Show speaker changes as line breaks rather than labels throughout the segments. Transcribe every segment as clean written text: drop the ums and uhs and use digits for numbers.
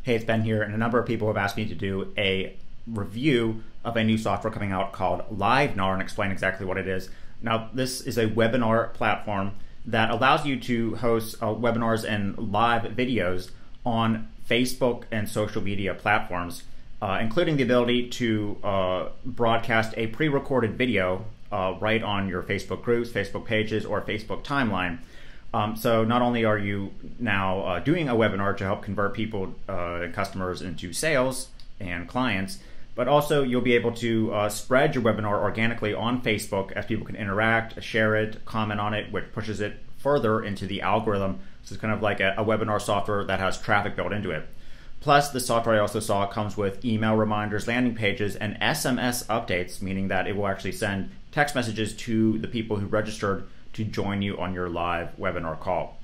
Hey, it's Ben here, and a number of people have asked me to do a review of a new software coming out called Livenar and explain exactly what it is. Now, this is a webinar platform that allows you to host webinars and live videos on Facebook and social media platforms, including the ability to broadcast a pre-recorded video right on your Facebook groups, Facebook pages, or Facebook timeline. So not only are you now doing a webinar to help convert people and customers into sales and clients, but also you'll be able to spread your webinar organically on Facebook as people can interact, share it, comment on it, which pushes it further into the algorithm. So it's kind of like a webinar software that has traffic built into it. Plus, the software I also saw comes with email reminders, landing pages, and SMS updates, meaning that it will actually send text messages to the people who registered to join you on your live webinar call.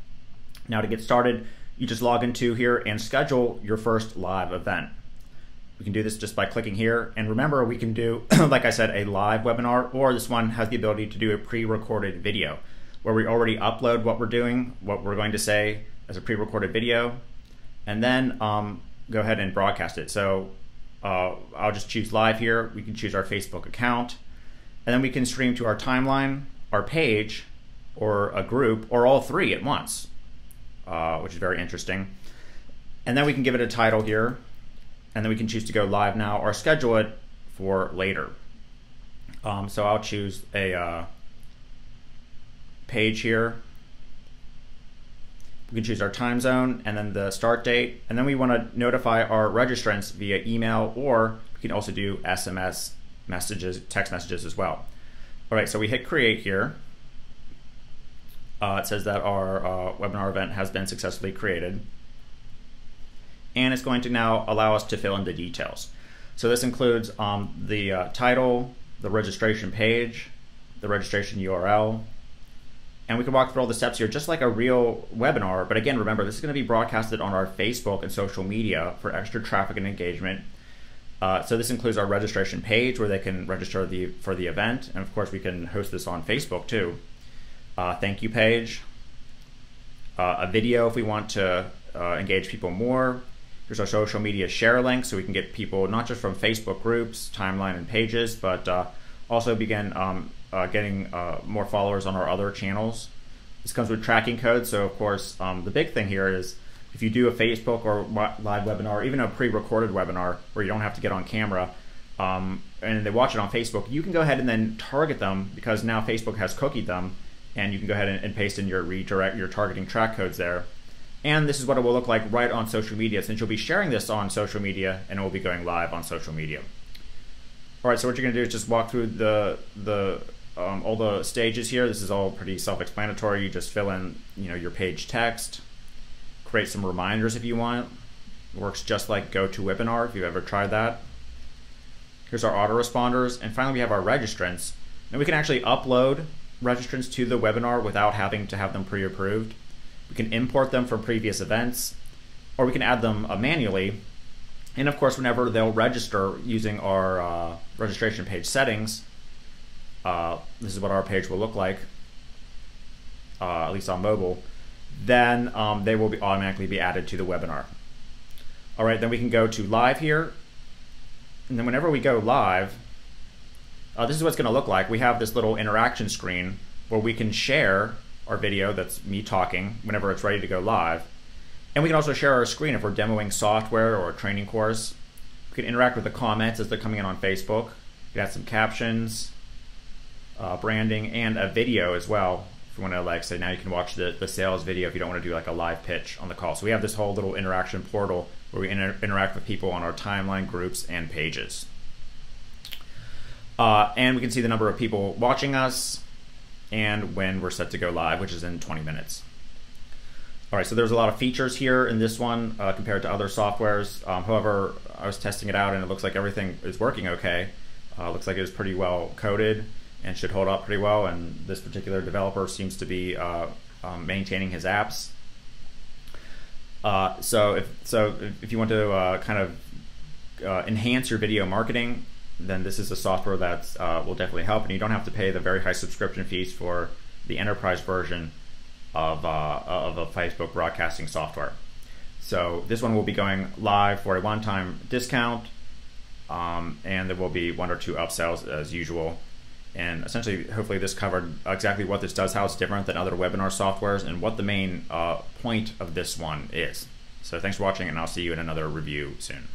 Now, to get started, you just log into here and schedule your first live event. We can do this just by clicking here. And remember, we can do, like I said, a live webinar, or this one has the ability to do a pre-recorded video where we already upload what we're doing, what we're going to say as a pre-recorded video, and then go ahead and broadcast it. So I'll just choose live here. We can choose our Facebook account, and then we can stream to our timeline, our page, or a group, or all three at once, which is very interesting. And then we can give it a title here, and then we can choose to go live now or schedule it for later. So I'll choose a page here. We can choose our time zone and then the start date, and then we want to notify our registrants via email, or we can also do SMS messages, text messages as well. All right, so we hit create here. It says that our webinar event has been successfully created, and it's going to now allow us to fill in the details. So this includes the title, the registration page, the registration URL, and we can walk through all the steps here just like a real webinar. But again, remember, this is going to be broadcasted on our Facebook and social media for extra traffic and engagement. So this includes our registration page where they can register for the event, and of course we can host this on Facebook too. Thank you page, a video if we want to engage people more. Here's our social media share link, so we can get people not just from Facebook groups, timeline, and pages, but also begin getting more followers on our other channels. This comes with tracking codes, so of course the big thing here is if you do a Facebook or live webinar, or even a pre-recorded webinar where you don't have to get on camera, and they watch it on Facebook, you can go ahead and then target them, because now Facebook has cookied them, and you can go ahead and paste in your redirect, your targeting track codes there. And this is what it will look like right on social media, since you'll be sharing this on social media and it will be going live on social media. All right, so what you're gonna do is just walk through all the stages here. This is all pretty self-explanatory. You just fill in, your page text, create some reminders if you want. It works just like GoToWebinar if you've ever tried that. Here's our autoresponders, and finally we have our registrants. Now we can actually upload registrants to the webinar without having to have them pre-approved. We can import them from previous events, or we can add them manually. And of course, whenever they'll register using our registration page settings, this is what our page will look like, at least on mobile, then they will automatically be added to the webinar. All right, then we can go to live here. And then whenever we go live, this is what it's going to look like. We have this little interaction screen where we can share our video, that's me talking, whenever it's ready to go live. And we can also share our screen if we're demoing software or a training course. We can interact with the comments as they're coming in on Facebook. We can add some captions, branding, and a video as well. If you want to, say, now you can watch the sales video if you don't want to do like a live pitch on the call. So we have this whole little interaction portal where we interact with people on our timeline, groups, and pages. And we can see the number of people watching us and when we're set to go live, which is in 20 minutes. All right, so there's a lot of features here in this one compared to other softwares. However, I was testing it out and it looks like everything is working okay. Looks like it was pretty well coded and should hold up pretty well, and this particular developer seems to be maintaining his apps. So if you want to kind of enhance your video marketing, then this is a software that will definitely help, and you don't have to pay the very high subscription fees for the enterprise version of a Facebook broadcasting software. So this one will be going live for a one-time discount, and there will be 1 or 2 upsells as usual. And essentially, hopefully this covered exactly what this does, how it's different than other webinar softwares, and what the main point of this one is. So thanks for watching, and I'll see you in another review soon.